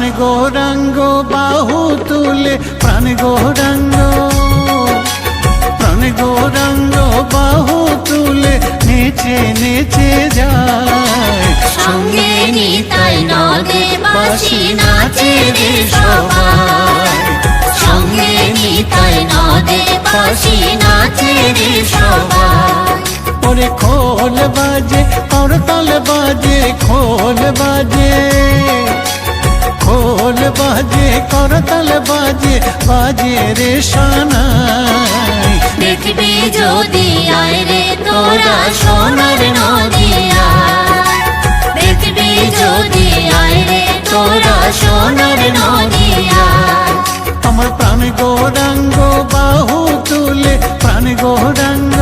প্রাণ গৌরাঙ্গ বাহু তুলে প্রাণ গৌরাঙ্গ বাহু তুলে নেচে নেচে যায় সঙ্গে নিতাই নদে বাসি নাচে রে সবাই সঙ্গে নিতাই নদে বাসি নাচে রে সবাই ওরে খোল বাজে করতাল বাজে খোল বাজে করতাল বাজে বাজে রে সানাই দেখবি যদি আয় রে তোরা সোনার নদিয়া দেখবি যদি আয় রে তোরা সোনার নদিয়া আমার প্রাণ গৌরাঙ্গ বাহু তুলে প্রাণ গৌরাঙ্গ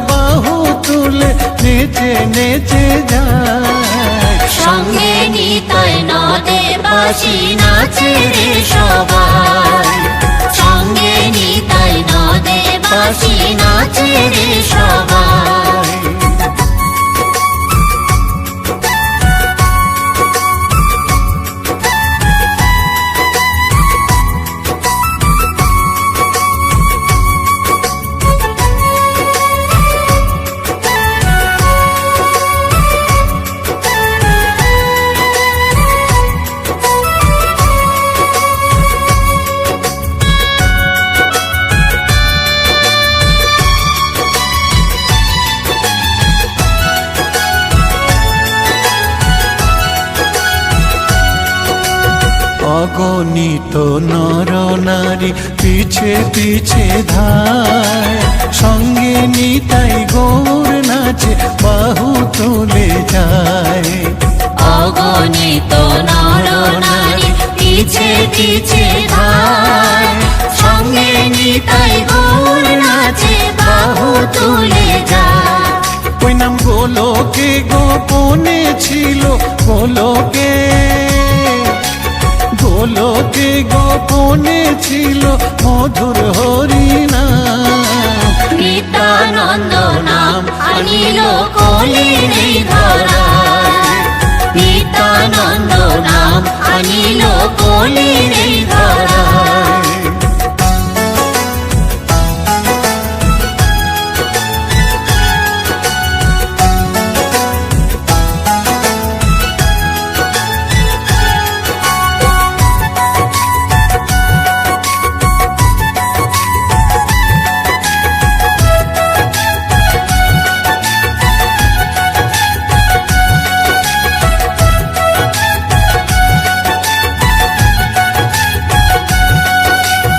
বাহু তুলে নেচে নেচে যায় সঙ্গে নিতাই নদে বাসি নাচে রে সবাই সঙ্গে নিতাই নদে বাসি নাচে রে সবাই অগণিত নর নারী পিছে পিছে ধায় সঙ্গে নিতাই গৌর নাচে বাহু তুলে যায় অগণিত নর নারী পিছে পিছে ধায় সঙ্গে নিতাই গৌর নাচে বাহু তুলে যায় ওই নাম গোলকে গোপনে ছিল গোলকে গোপনে ছিল মধুর হরিনাম নিত্যানন্দ নাম আনিল কলির ধরায় নিত্যানন্দ নাম আনিল কলির ধরায়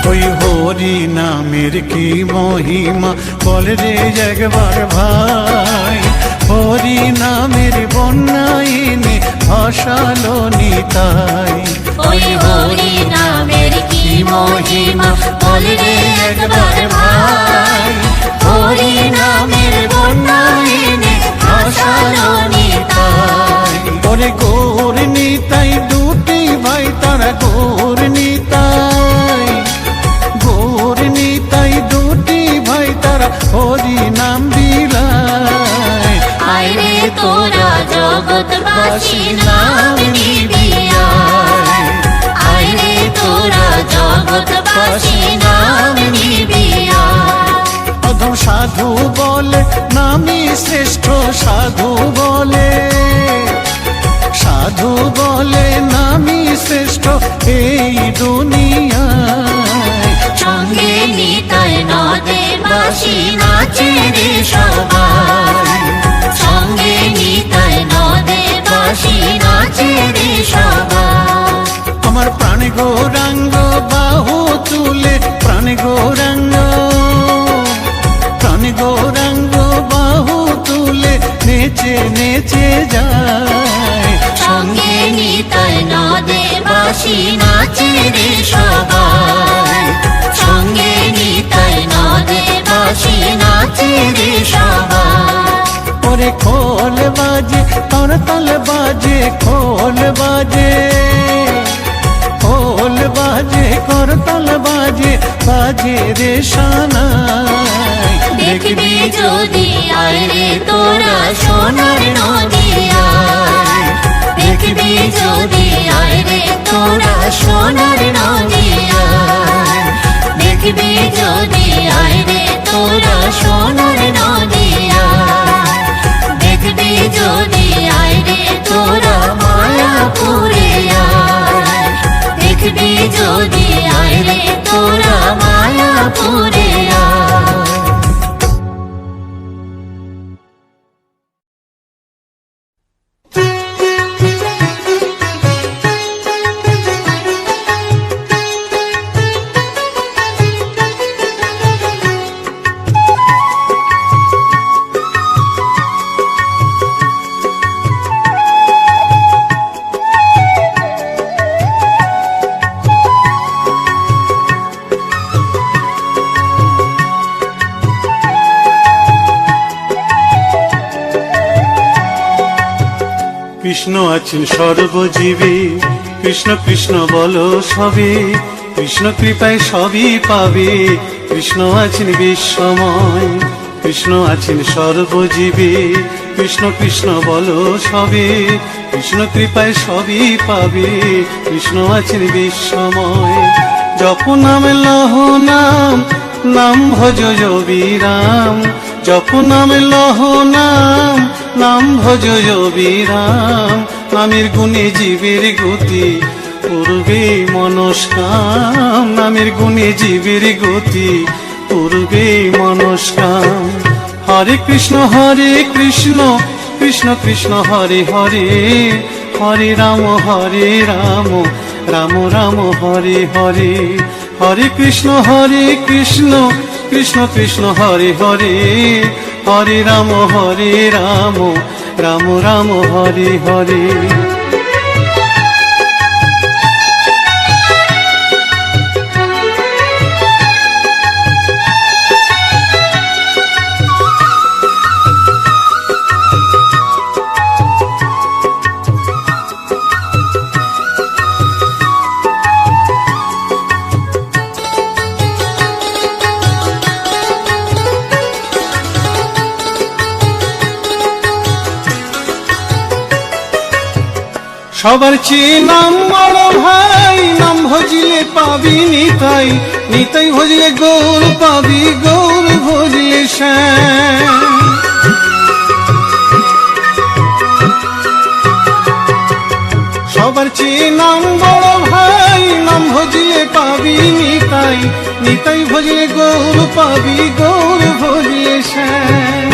ওই হরি নামের কি মহিমা বল রে একবার ভাই হরি নামের বন্যাইনে ভাসালো নিতাই ওই হরি নামের কি মহিমা বল রে একবার ভাই হরি নামের বন্যাইনে ভাসালো নিতাই ওরে গৌর নিতাই দুটি ভাই তারা গৌর নিতাই দুটি ভাই তারা হরি নাম বিলায় আয় রে তোরা জগৎবাসী নাম নিবি আয় রে তোরা জগৎবাসী নাম নিবি অধম সাধু বলে নামি শ্রেষ্ঠ সাধু বলে নামি শ্রেষ্ঠ এই দুনিয়ায় সঙ্গে নিতাই নদে বাসি নাচে রে সবাই সঙ্গে নিতাই নদে বাসি নাচে রে সবাই আমার প্রাণ গৌরাঙ্গ বাহু তুলে প্রাণ গৌরাঙ্গ বাহু তুলে নেচে নেচে যায় সঙ্গে নিতাই নদে বাসি নাচে রে সবাই সঙ্গে নিতাই নদে বাসি নাচে রে সবাই ওরে খোল বাজে করতাল বাজে খোল বাজে করতাল বাজে বাজে রে সানাই দেখবি যদি আয় রে তোরা সোনার নদিয়া কৃষ্ণ আছেন সর্বজীবে, কৃষ্ণ কৃষ্ণ বলো সবে, কৃষ্ণ কৃপায় সবই পাবে, কৃষ্ণ আছেন বিশ্বময়, কৃষ্ণ আছেন সর্বজীবে, কৃষ্ণ কৃষ্ণ বলো সবে, কৃষ্ণ কৃপায় সবই পাবে, কৃষ্ণ আছেন বিশ্বময়। জপ নাম লহ নাম, নাম ভজ বিরাম, জপ নাম লহ নাম, নাম ভজ বিরাম, নামের গুণে জীবের গতি পূর্বে মনস্কাম, নামের গুণে জীবের গতি পূর্বে মনস্কাম। হরে কৃষ্ণ কৃষ্ণ কৃষ্ণ হরে হরে, হরে রাম রাম রাম হরে হরে, হরে কৃষ্ণ কৃষ্ণ কৃষ্ণ হরে হরে, হরে রাম রাম রাম হরে হরে। সবার চেয়ে নাম বড় ভাই, নাম ভজিলে পাবি নিতাই, নিতাই ভজিলে গৌর পাবি, গৌর ভজিলে শ্যাম। সবার চেয়ে নাম বড় ভাই, নাম ভজিলে পাবি নিতাই, নিতাই ভজিলে গৌর পাবি, গৌর ভজিলে শ্যাম।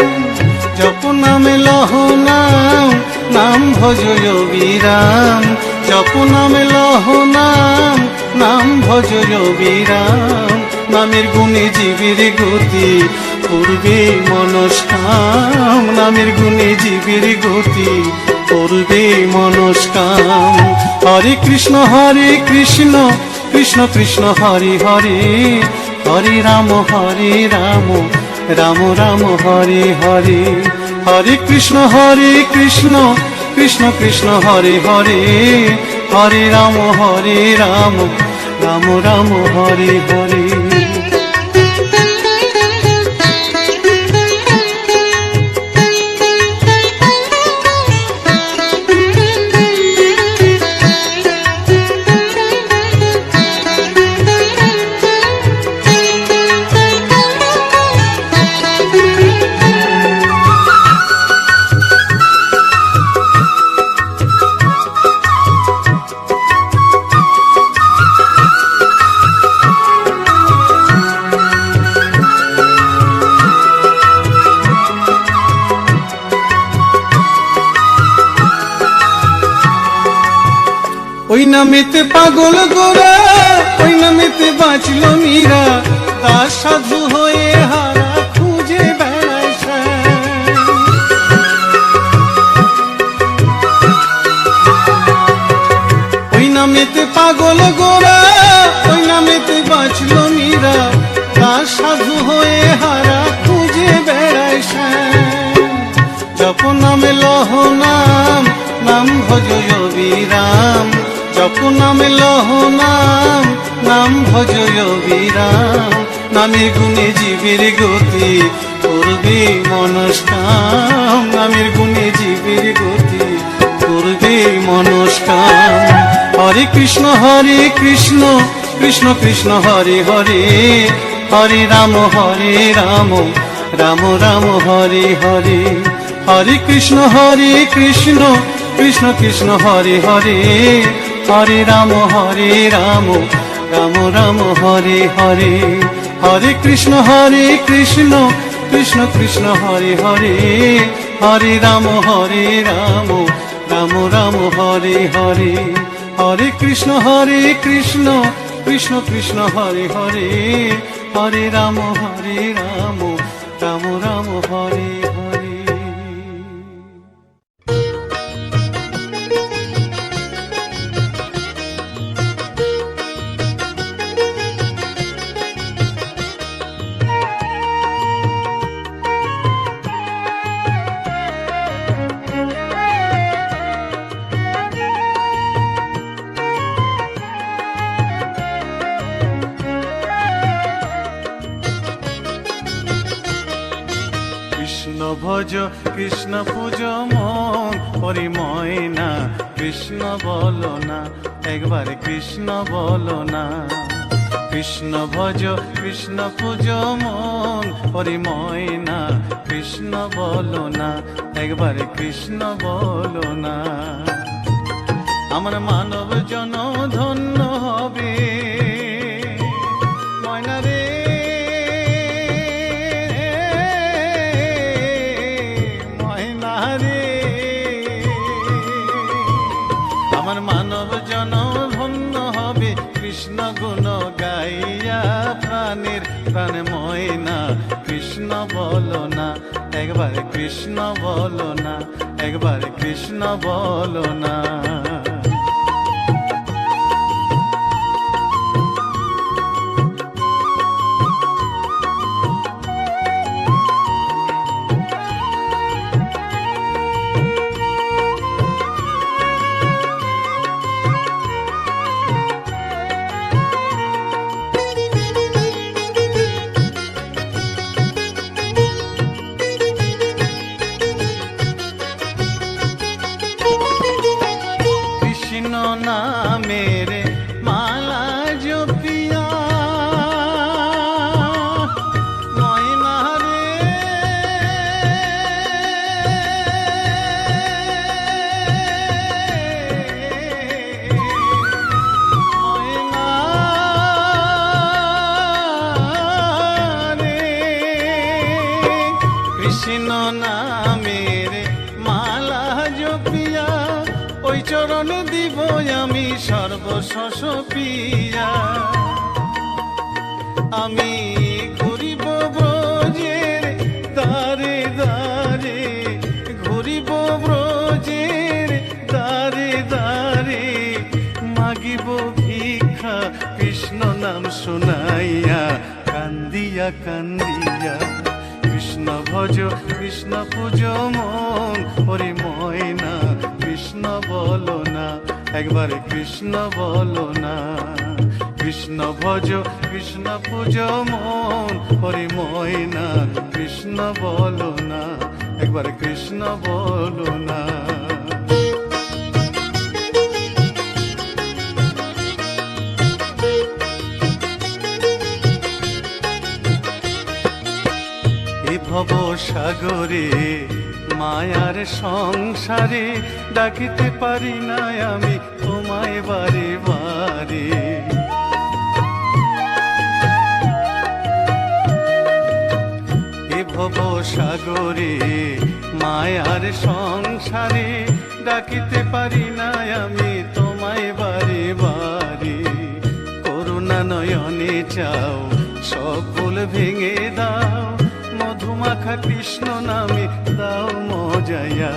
জপ নামে লহ নাম, নাম ভজ বিরাম, জপ নামে লহ নাম, নাম ভজ বিরাম, নামের গুণে জীবের গতি পূর্বে মনস্কাম, নামের গুণে জীবের গতি পূর্বে মনস্কাম। হরে কৃষ্ণ কৃষ্ণ কৃষ্ণ হরে হরে, হরে রাম রাম রাম হরে হরে, হরে কৃষ্ণ কৃষ্ণ কৃষ্ণ হরে হরে, হরে রাম রাম রাম হরে হরে। ওই নামেতে পাগল গোরা, ওই নামেতে বাঁচল মীরা, দাস সাধু হয়ে হারা খুঁজে বেড়ায় শ্যাম। ওই নামেতে পাগল গোরা, ওই নামেতে বাঁচল মীরা, দাস সাধু হয়ে হারা খুঁজে বেড়ায় শ্যাম। জপ নামে লহ নাম, নাম ভজ বিরাম, জপ নামে লহ নাম, নাম ভজ বিরাম, নামের গুণে জীবের গতি পূর্বে মনস্কাম, নামের গুণে জীবের গতি পূর্বে মনস্কাম। হরে কৃষ্ণ কৃষ্ণ কৃষ্ণ হরে হরে, হরে রাম রাম রাম হরে হরে, হরে কৃষ্ণ কৃষ্ণ কৃষ্ণ হরে হরে, হরে রাম রাম রাম হরে হরে, হরে কৃষ্ণ কৃষ্ণ কৃষ্ণ হরে হরে, হরে রাম রাম রাম হরে হরে, হরে কৃষ্ণ কৃষ্ণ কৃষ্ণ হরে হরে, হরে রাম রাম রাম হরে হরে। কৃষ্ণ ভজ কৃষ্ণ পূজ মন পরিময় না কৃষ্ণ বলো না একবার কৃষ্ণ বলো না কৃষ্ণ ভজ কৃষ্ণ পূজ মন পরিময় না কৃষ্ণ বলো না একবার কৃষ্ণ বলো না আমার মানব জন ধন্য হবে ময়না রে ময়না রে আমার মানব জন ধন্য হবে কৃষ্ণ গুণ গাইয়া প্রাণের প্রাণ ময়না কৃষ্ণ বলো না একবার কৃষ্ণ বলো না একবার কৃষ্ণ বলো না নামের মালা জপিয়া ময়না রে ময়না রে কৃষ্ণ নামের মালা জপিয়া ওই চরণ দিব আমি সর্বশস পিয়া আমি ঘুরিব ব্রজের দ্বারে দ্বারে ঘুরিব ব্রজের দ্বারে দ্বারে মাগিব ভিক্ষা কৃষ্ণ নাম শুনাইয়া কান্দিয়া কান্দিয়া কৃষ্ণ ভজ কৃষ্ণ পূজ মন পরিময় না কৃষ্ণ বলো না একবার কৃষ্ণ বলো না কৃষ্ণ ভজ কৃষ্ণ পূজ মন পরিময় না কৃষ্ণ বলো না একবার কৃষ্ণ বলো না ভব সাগরে মায়ার সংসারে ডাকিতে পারি না আমি তোমায় বারে বারে এ ভব সাগরে মায়ার সংসারে ডাকিতে পারি না আমি তোমায় বারে বারে করুণা নয়নে চাও সকল ভেঙে দাও মধুমাখা কৃষ্ণ নামে দাও মজায়া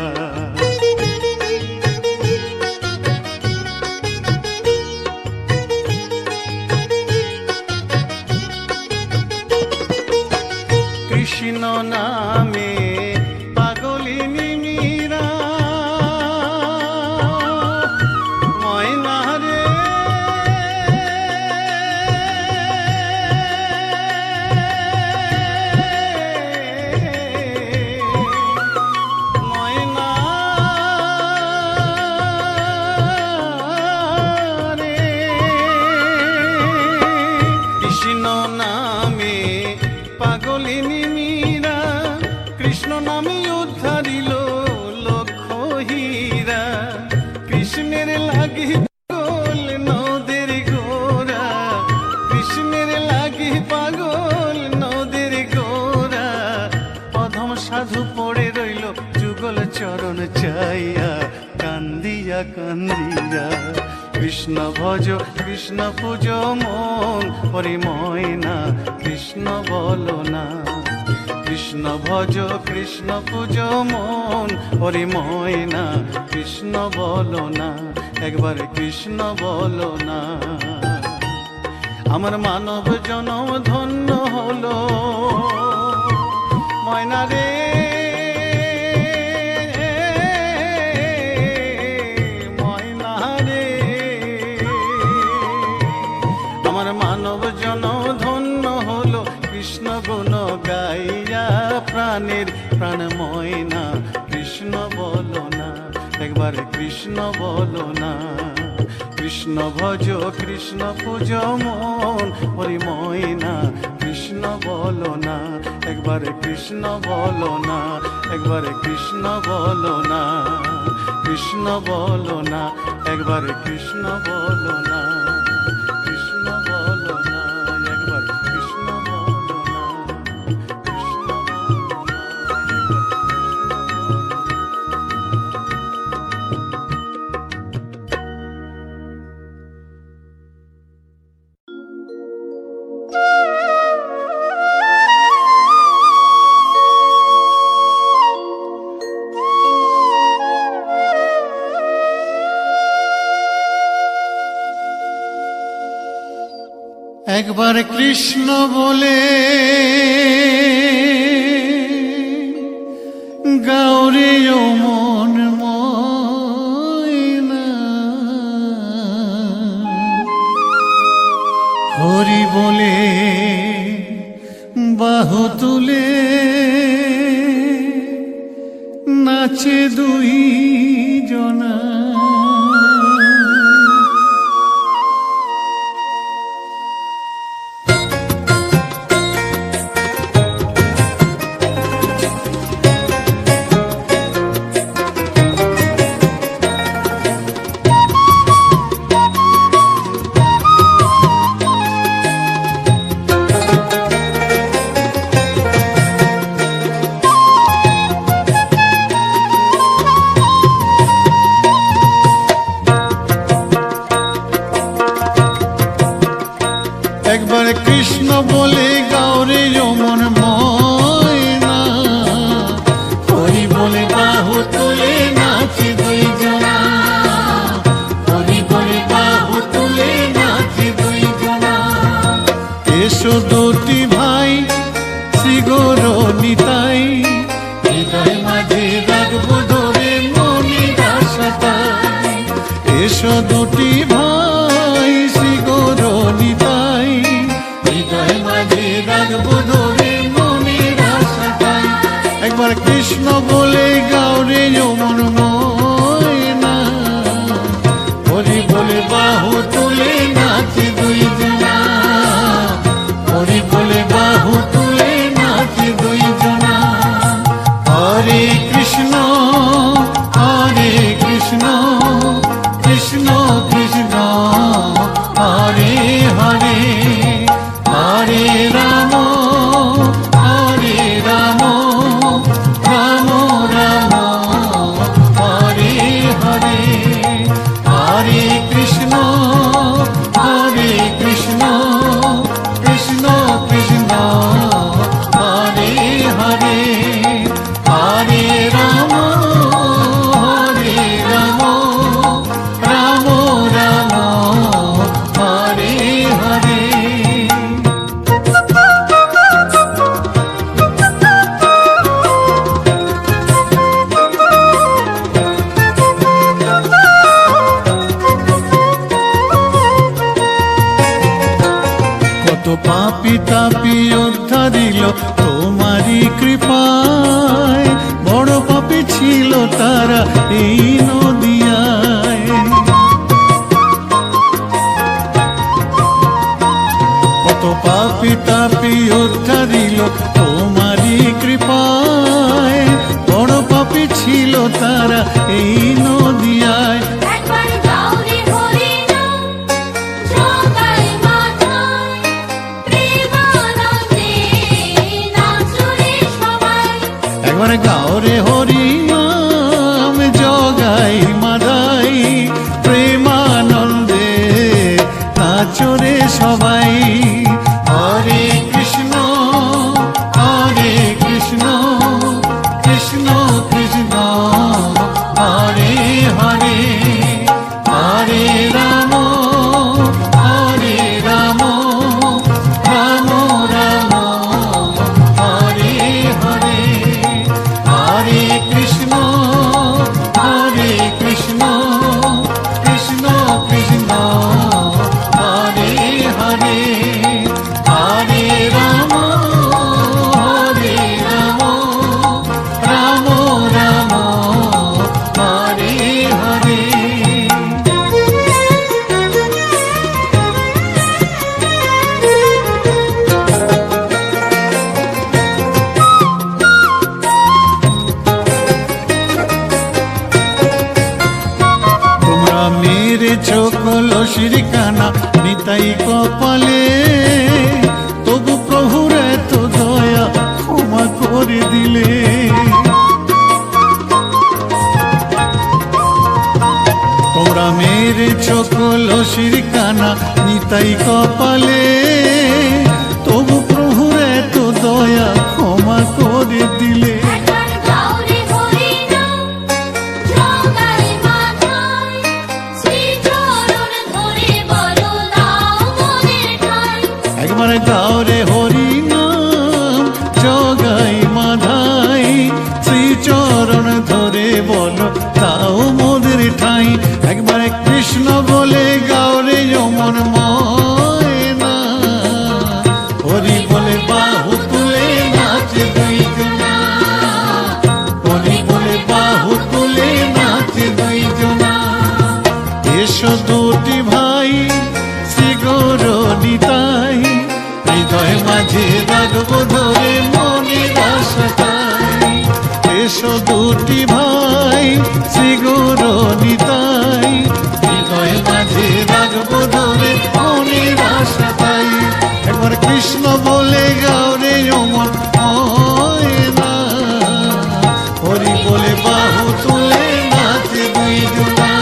কৃষ্ণ নামে পাগলিনী মীরা ময়না রে কৃষ্ণ নামে পাগলিনী মীরা কৃষ্ণ নামে উদ্ধারিল লক্ষ হীরা কৃষ্ণের লাগি পাগল নদের গোরা কৃষ্ণের লাগি পাগল নদের গোরা অধম সাধু পড়ে রইল যুগল চরণ চাইয়া কান্দিয়া কান্দিয়া কৃষ্ণ ভজ কৃষ্ণ পূজ মন পরিময় না কৃষ্ণ বলো না কৃষ্ণ ভজ কৃষ্ণ পূজ মন পরিময় না কৃষ্ণ বলো না একবার কৃষ্ণ বলো না আমার মানব জনম ধন্য হলো ময়না রে মানব জন ধন্য হলো কৃষ্ণ গুণ গাইয়া প্রাণের প্রাণ ময়না কৃষ্ণ বলো না, একবার কৃষ্ণ বলো না। কৃষ্ণ ভজ কৃষ্ণ পূজ মন হরি ময়না কৃষ্ণ বলো না, একবার কৃষ্ণ বলো না, একবার কৃষ্ণ বলো না, কৃষ্ণ বলো না, একবার কৃষ্ণ বলো না, কৃষ্ণ বলো না, একবার কৃষ্ণ বলো না, কৃষ্ণ বলো না, একবার কৃষ্ণ বলে গাওরে ও মন ময়না, হরি বলে বাহু তুলে নাচে দুই জনা। একবার কৃষ্ণ বলে গাওরে যমন ময়না, হরি বলে বাহু তুলে নাচে দুই জনা, হরি বলে বাহু তুলে নাচে দুই জনা। এসো দুটি ভাই শ্রী গৌর নিতাই, হৃদয় মাঝে রাখবো ধরে মনির আশাটাই। এসো দুটি ভাই শ্রী গৌর নিতাই, হৃদয় মাঝে রাখবো ধরে মনির আশাটাই। একবার কৃষ্ণ বলে গাওরে যমন ময়না, হরি বলে বাহু তুলে নাচে দুই জনা, হরি বলে বাহু তুলে নাচে দুই জনা। হরে কৃষ্ণ হরে কৃষ্ণ, কৃষ্ণ কৃষ্ণ হরে হরে, হরে রাম হরে রাম, রাম রাম হরে হরে। হরে কৃষ্ণ হরে কৃষ্ণ, কৃষ্ণ কৃষ্ণ হরে হরে, হরে রাম হরে রাম, রাম রাম হরে হরে। কত পাপি তাপি উদ্ধারিল তোমারই কৃপায়, বড় পাপি ছিল তারা এই নদিয়ায়। কত পাপি তাপি উদ্ধারিল তোমারই কৃপায়, বড় পাপি ছিল তারা এই নদিয়ায়। একবার গাওরে হরি নাম জগাই মাথায়, প্রেমানন্দে নাচরে সবাই। একবার গাওরে হরি নাম জগাই মাদাই, প্রেমানন্দে নাচরে সবাই। হরে কৃষ্ণ হরে কৃষ্ণ, কৃষ্ণ কৃষ্ণ হরে হরে, হরে রাম হরে রাম, রাম রাম হরে হরে। হরে কৃষ্ণ হরে কৃষ্ণ, কৃষ্ণ কৃষ্ণ হরে হরে, নিতাই কপালে, তবু প্রভুর এত দয়া ক্ষমা করে দিলে। তোমরা মেরেছ কলসির কানা নিতাই কপালে, তবু প্রভুর এত দয়া ক্ষমা করে দিলে। একবার গাও রে হরি নাম, জগাই মাথায়, শ্রীচরণ ধরে বলো দাও মনের ঠাঁই। একবার গাও রে হরি নাম, জগাই মাধাই, শ্রীচরণ ধরে বলো তাও মোদের ঠাঁই। একবার কৃষ্ণ বলে গাও রে যমন ময়না, হরি বলে বাহু তুলে নাচে দুই জনা, হরি বলে বাহু তুলে নাচে দুই জনা। এসো দুটি ভাই শ্রী গৌর নিতাই, হৃদয় মাঝে রাখবো ধরে মনের আশাটাই। এসো দুটি ভাই শ্রী গৌর নিতাই, হৃদয় মাঝে রাখবো ধরে মনের আশাটাই। একবার কৃষ্ণ বলে গাও রে অমর ময়না, হরি বলে বাহু তুলে নাচে দুই জনা,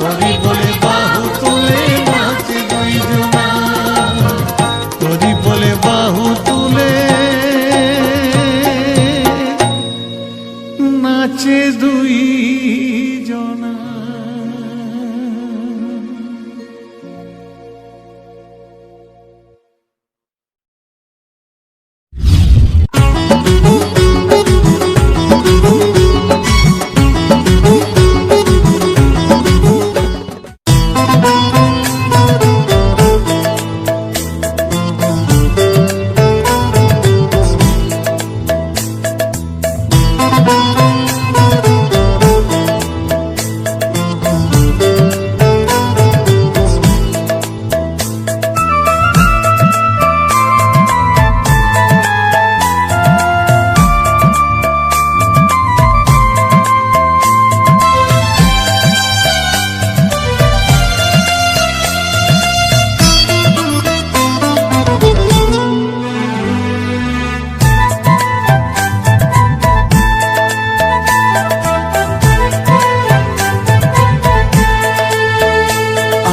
হরি বলে বাহু তুলে নাচে দুই জনা, হরি বলে বাহু তুলে নাচে দুই জনা।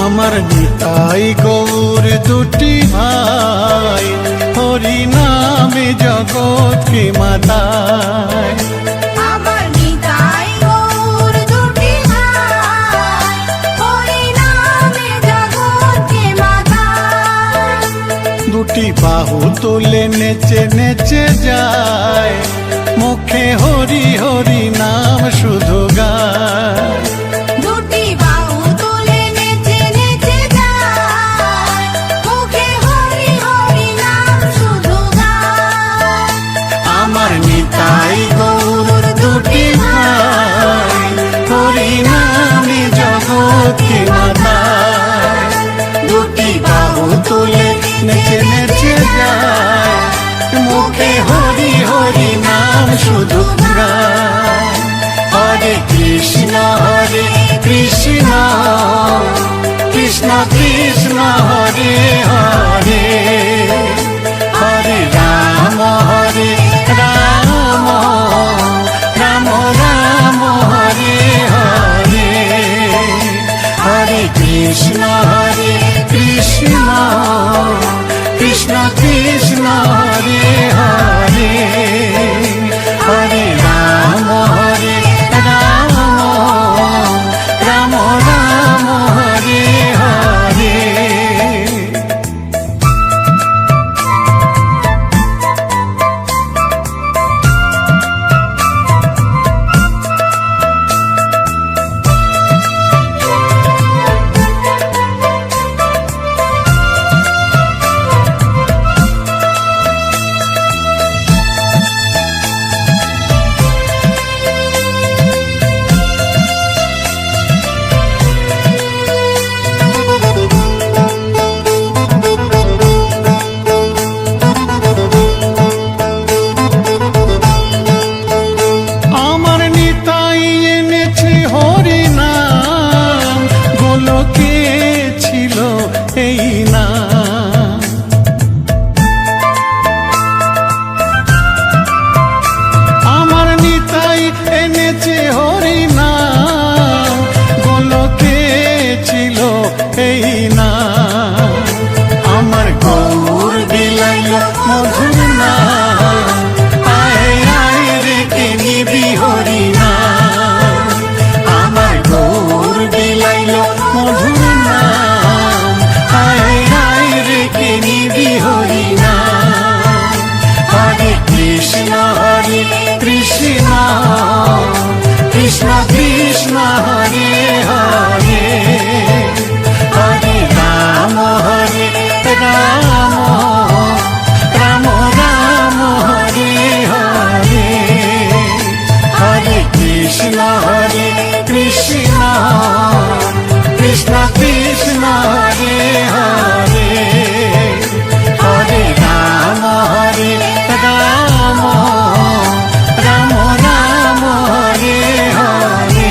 আমার নিতাই গৌর দুটি ভাই, হরি নামে জগৎকে মাতায়। আমার নিতাই গৌর দুটি ভাই, হরি নামে জগৎকে মাতায়। দুটি বাহু তুলে নেচে নেচে যায়, মুখে হরি হরি নাম শুধু গায়। দুটি বাহু তুলে নেচে নেচে যায়, মুখে হরি হরি নাম শুধু গায়। আমার নিতাই গৌর দুটি ভাই, হরি নামে জগৎকে মাতায়। দুটি বাহু তুলে নেচে নেচে যায়, মুখে হরি হরি নাম শুধু গায়। হরে কৃষ্ণ কৃষ্ণ কৃষ্ণ হরে হরে, হরে রাম রাম রাম হরে হরে। হরে কৃষ্ণ কৃষ্ণ ওঠেই না। আমার গৌর বিলাইল মধুর না, আয় আয় রেখে নিবি হরি না। আমার গৌর বিলাইল মধুর না, আয় আয় রেখে নিবি হরি না। হরে কৃষ্ণ কৃষ্ণ কৃষ্ণ হরে হরে, হরে রাম রাম রাম হরে হরে। হরে কৃষ্ণ কৃষ্ণ কৃষ্ণ হরে হরে, হরে রাম রাম রাম হরে হরে।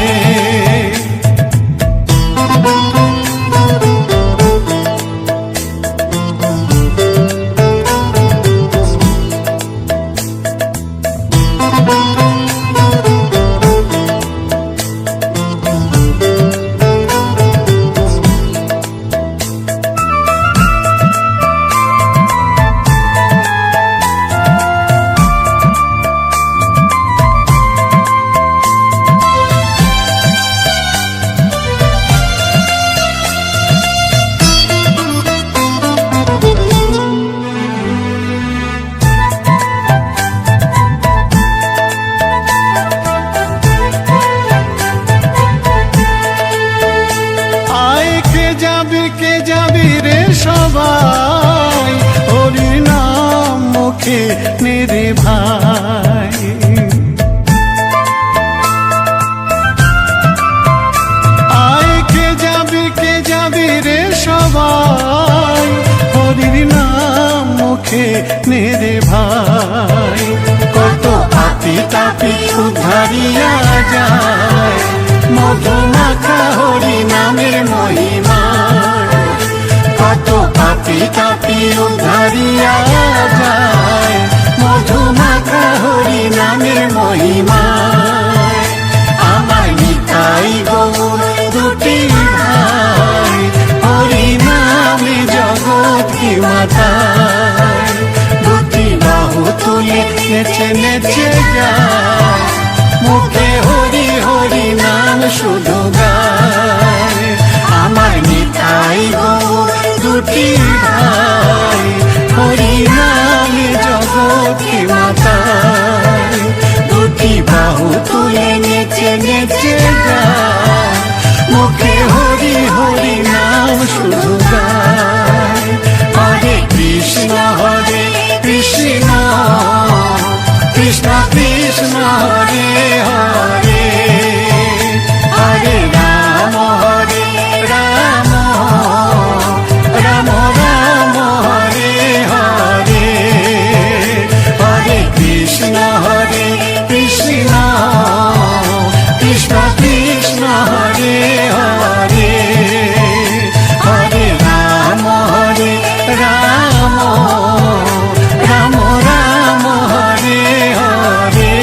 কে যাবি রে সবাই, হরি নাম মুখে নেরে ভাই। আয় কে যাবি রে সবাই, হরির নাম মুখে নেরে ভাই। কত পাপি তাপি উদ্ধারিয়া যায়, মধু মাখা হরি নামের মহিমা। কত পাপি তাপি উদ্ধারিয়া যায়, মধু মাখা হরি নামের মহিমা। আমার নিতাই গৌর দুটি ভাই, হরি নামে জগৎ কি মাতায়। দুটি বাহু তুলে নেচে নেচে যায়, মুখে হরি হরি নাম শুধু গায়। আমার নিতাই গৌর দুটি ভাই, হরি নামে জগৎ কি মাতায়। দুটি বাহু তুলে নেচে নেচে যায়, মুখে হরি হরি নাম শুধু গায়। হরে কৃষ্ণ কৃষ্ণ কৃষ্ণ হরে হরে, হরে রাম রাম রাম হরে হরে। হরে কৃষ্ণ কৃষ্ণ কৃষ্ণ হরে হরে, হরে রাম রাম রাম রাম হরে হরে।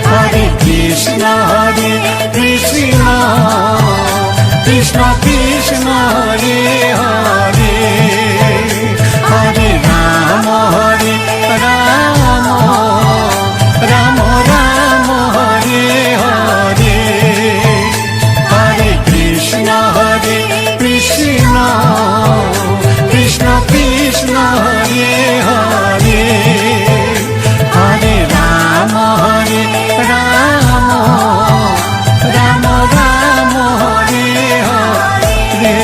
হরে কৃষ্ণ কৃষ্ণ কৃষ্ণ হরে হরে, হরে রাম রাম রাম রাম হরে হরে। হরে কৃষ্ণ কৃষ্ণ কৃষ্ণ হরে হরে, হরে রাম রাম রাম রাম হরে হরে।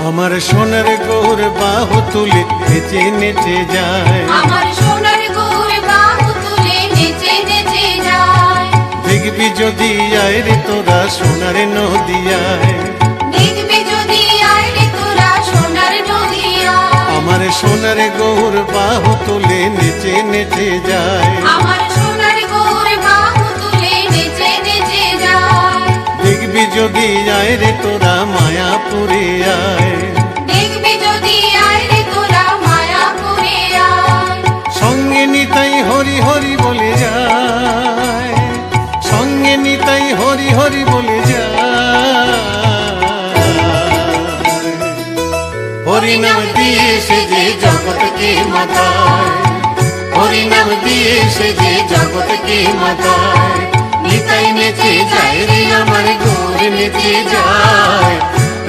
আমার সোনার গৌর বাহু তুলে নেচে নেচে যায়, আমার সোনার গৌর বাহু তুলে নেচে নেচে যায়। দেখবি যদি আয় রে তোরা সোনার নদিয়ায়, দেখবি যদি আয় সোনার গৌর বাহু তুলে নেচে নেচে যায় আমার সোনার গৌর বাহু তুলে নেচে নেচে যায় দেখবি যদি আয় রে তোরা মায়াপুরে আয় দেখবি যদি আয় রে তোরা মায়াপুরে আয় সঙ্গে নিতাই হরি হরি বলে যায় সঙ্গে নিতাই হরি হরি বলে যায় হরিনাম দিয়ে সে যে জগৎকে মাতায় হরিনাম দিয়ে সে যে জগৎকে মাতায় নিতাই নেচে যায় রে আমার গৌর নেচে যায়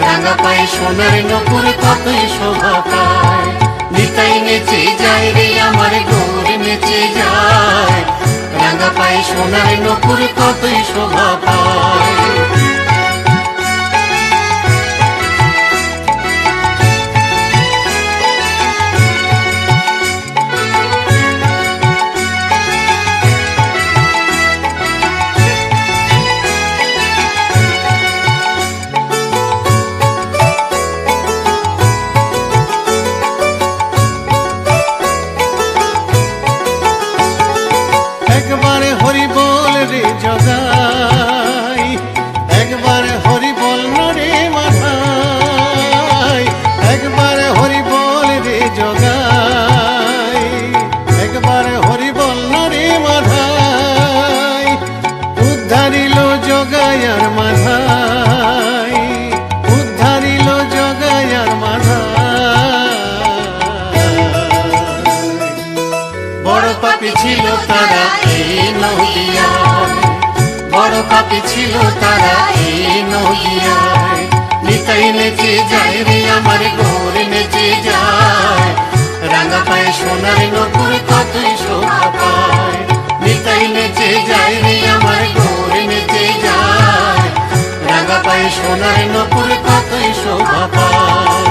রাঙা পায়ে সোনার নপুর কতই শোভা পায় নিতাই নেচে যায় রে আমার গৌর নেচে যায় রাঙা পায়ে সোনার নপুর কতই শোভা পায় একবার হরি বল রে জগাই একবার হরি বল রে মাথায় একবার হরি বল রে জগাই একবার হরি বল রে মাথায় উদ্ধারিল জগায়ার মাথায় উদ্ধারিল জগায়ার মাথায় বড় পাপী ছিল তারা এই নদিয়ায় বড় পাপী ছিল তারা এই নদিয়ায় নিতাই নেচে যায় রে আমার গৌর নেচে যায় রাঙা পায়ে সোনার নপুর কতই শোভা পায় নিতাই নেচে যায় রে আমার গৌর নেচে যায় রাঙা পায়ে সোনার নপুর কতই শোভা পায়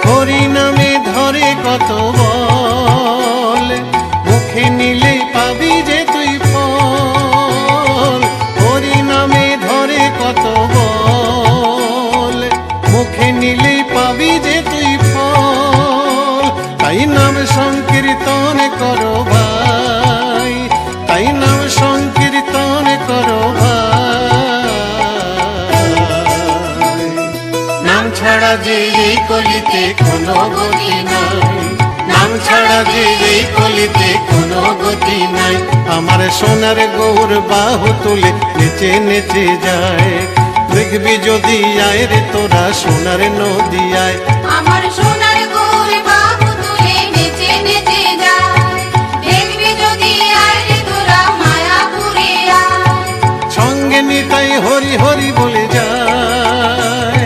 হরিনামে ধরে কত বল মুখে নিলে পাবি যে তুই ফল হরিনামে ধরে কত বল মুখে নিলে পাবি যে তুই ফল তাই নাম সংকীর্তন করো ভাই তাই নাম সংকীর্তন করো ভাই নাম ছাড়া যে এই কলিতে কোনো গতি নাই নাম ছাড়া যে এই কলিতে কোনো গতি নাই আমার সোনার গৌর বাহু তুলে নেচে নেচে যায় দেখবি যদি আয় রে তোরা সোনার নদিয়ায় আমার সোনার গৌর বাহু তুলে নেচে নেচে যায় দেখবি যদি আয় রে তোরা মায়াপুরে আয় সঙ্গে নিতাই হরি হরি বলে যায়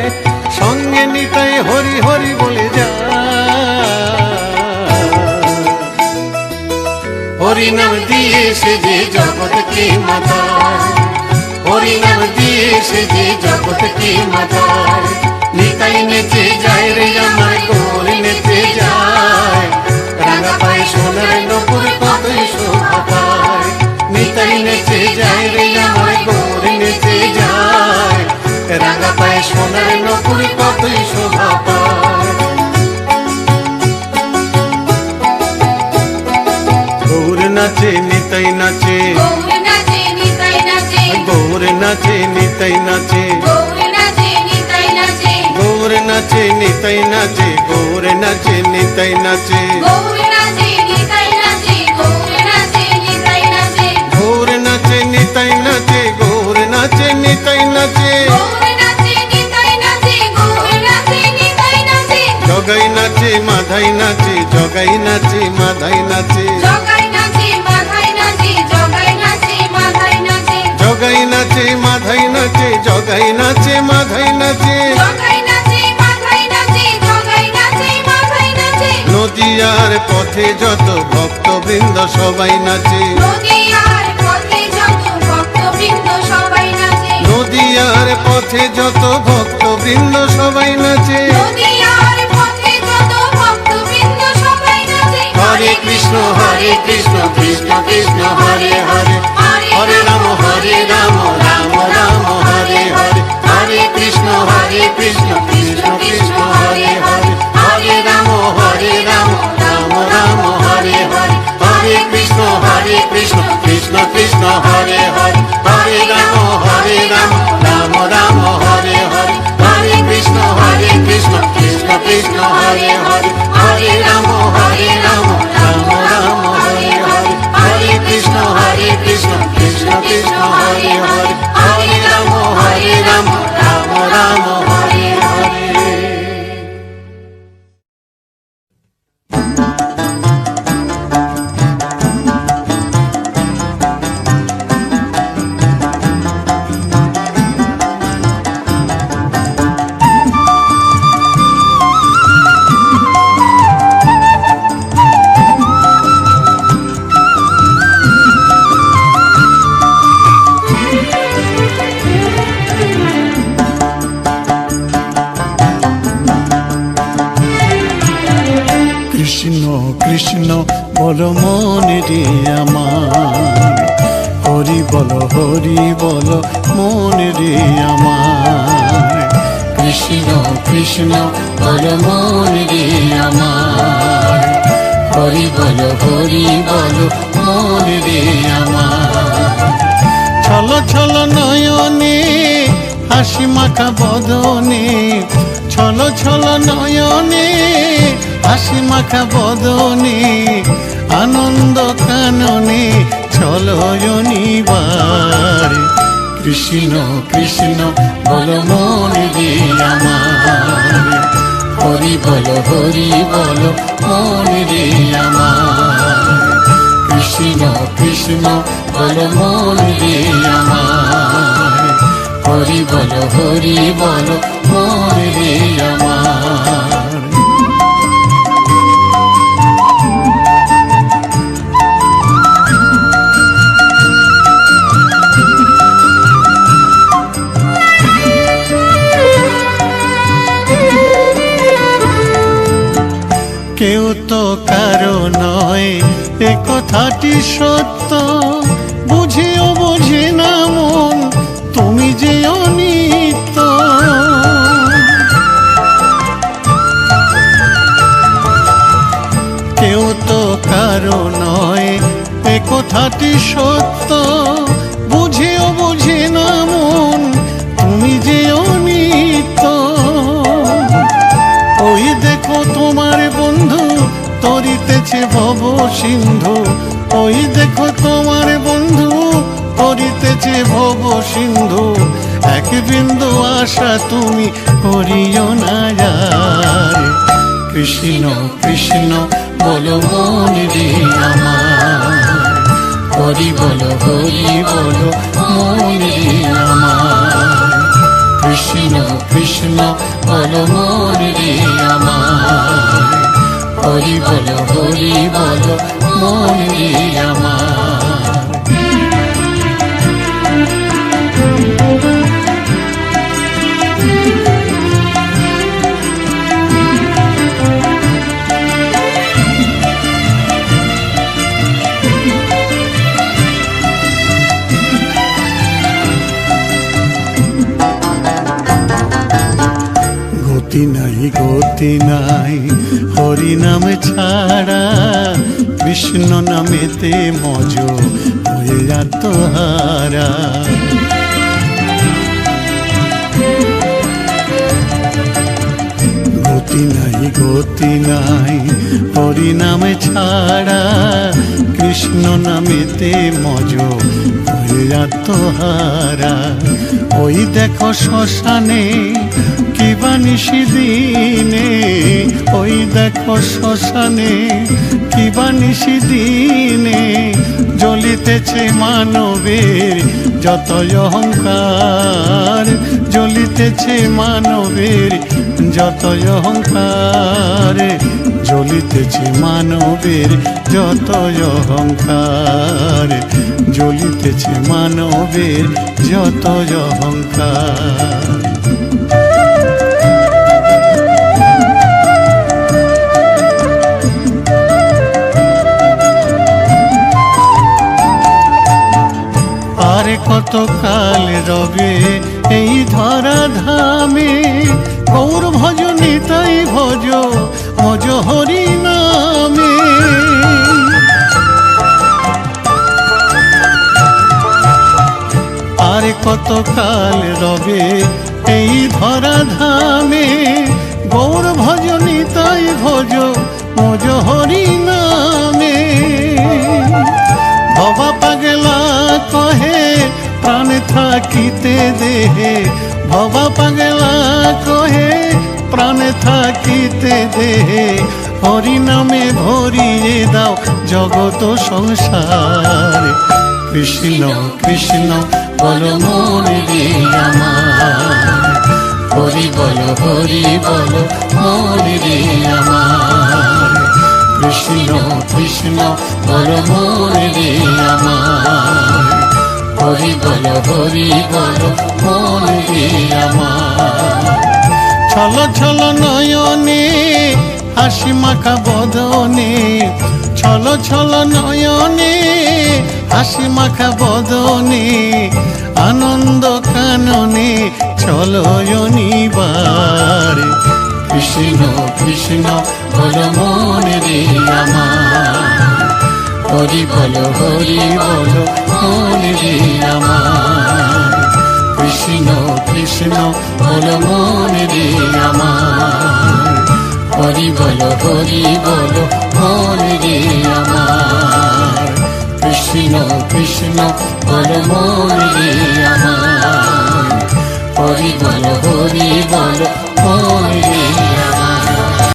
সঙ্গে নিতাই হরি হরি বলে যায় হরিনাম দিয়ে সে যে জগৎকে মাতায় হরিনাম দিয়ে সে যে জগৎকে মাতায় নিতাই নেচে যায় রে আমার গৌর নেচে যায় রাঙা পায়ে সোনার নপুর কতই শোভা পায় নিতাই নেচে যায় রে আমার গৌর নেচে যায় রাঙা পায়ে সোনার নপুর কতই শোভা পায় গৌর নাচে নিতাই নাচে গৌর নাচে নিতাই নাচে গৌর নাচে নিতাই নাচে গৌর নাচে নিতাই নাচে গৌর নাচে নিতাই নাচে গৌর নাচে নিতাই নাচে গৌর নাচে নিতাই নাচে গৌর নাচে নিতাই নাচে গৌর নাচে নিতাই নাচে গৌর নাচে নিতাই নাচে গৌর নাচে নিতাই নাচে গৌর নাচে নিতাই নাচে জগাই নাচে মাধাই নাচে জগাই নাচে মাধাই নাচে জগাই নাচে মাথায় নাচে জগাই নাচে মাথায় নাচে জগাই নাচে মাধাই নাচে জগাই নাচে মাধাই নাচে জগাই নাচে মাথায় নাচে জগাই নাচে মাথায় নাচে নদিয়া নদিয়ার পথে যত ভক্তবৃন্দ সবাই নাচে, নদিয়ার পথে যত ভক্তবৃন্দ সবাই নাচে, নদিয়ার পথে যত ভক্তবৃন্দ সবাই নাচে। নদিয়ার পথে যত ভক্তবৃন্দ সবাই নাচে। হরে কৃষ্ণ কৃষ্ণ কৃষ্ণ হরে হরে, হরে রাম রাম রাম হরে হরে, হরে কৃষ্ণ কৃষ্ণ কৃষ্ণ হরে হরে, হরে রাম রাম রাম হরে হরে, হরে কৃষ্ণ কৃষ্ণ কৃষ্ণ হরে হরে, হরে রাম রাম রাম হরে হরে, হরে কৃষ্ণ কৃষ্ণ কৃষ্ণ হরে হরে, হরে রাম রাম রাম হরে হরে, হরে কৃষ্ণ কৃষ্ণ কৃষ্ণ হরে হরে, হরে রাম রাম রাম হরে হরে। কৃষ্ণ কৃষ্ণ বল মনে রে আমার, হরি বল মনে রে আমার। কৃষ্ণ কৃষ্ণ বল মনে রে আমার, হরি বল মনে রে আমার। ছল ছল নয়নে হাসি মাখা বদনে, ছল ছল নয়নে হাসি মাখা বদনে, আনন্দ কাননে চলয়নিবার। কৃষ্ণ কৃষ্ণ বল মনে রে আমার, হরি বল মনে রে আমার। কৃষ্ণ কৃষ্ণ বল মনে রে আমার, হরি বল মনে রে আমার। কেউ তো কারো নয় এ কথাটি সত্য, বুঝেও বোঝে না মন তুমি যে অনিত্য। কেউ তো কারো নয় এ কথাটি সত্য, বুঝেও বোঝে না মন তুমি যে অনিত্য। ওই দেখো তোমার বন্ধু তরিতেছে ভব সিন্ধু, ওই দেখো তোমার বন্ধু তরিতেছে ভব সিন্ধু। এক বিন্দু আশা তুমি করিও না যার। কৃষ্ণ কৃষ্ণ বল মনে রে আমার, হরি বল মনে রে আমার। কৃষ্ণ কৃষ্ণ বল মনে রে আমার, হরি বল মনে রে আমার। গতি নাই হরি নামে ছাড়া, কৃষ্ণ নামেতে মজ হয়ে আত্মহারা। গতি নাই হরি নামে ছাড়া, কৃষ্ণ নামেতে মজ হয়ে আত্মহারা। ওই দেখো শ্মশানে কিবা নিশি দিনে, ওই দেখো শ্মশানে কিবা নিশি দিনে, জ্বলিতেছে মানবের যত অহংকার, জ্বলিতেছে মানবের যত অহংকার। জ্বলিতেছে মানবের যত অহংকার, জ্বলিতেছে মানবের যত অহংকার। আর কত কাল রবে এই ধরা ধামে, গৌর ভজ নিতাই ভজ মজ হরি নামে। আর কত কাল রবে এই ধরা ধামে, গৌর ভজ নিতাই ভজ মজ হরি নামে। ভবা পাগলা কহে প্রাণ থাকিতে দেহে, ভবা পাগলা কহে প্রাণ থাকিতে দেহে, হরি নামে ভরিয়ে দাও জগত সংসার। কৃষ্ণ কৃষ্ণ বল মনে রে আমার, হরি বল মনে রে আমার। কৃষ্ণ কৃষ্ণ বল মনে রে আমার, হরি বল মনে রে আমার। ছল ছল নয়নে হাসি মাখা বদনে, ছল ছল নয়নে হাসি মাখা বদনে, আনন্দ কাননে চলো নিবার। কৃষ্ণ কৃষ্ণ বল মনে রে আমার, হরি বল মনে রে আমার। কৃষ্ণ কৃষ্ণ বল মনে রে আমার, হরি বল মনে রে আমার। কৃষ্ণ কৃষ্ণ বল মনে রে আমার, হরি বল মনে রে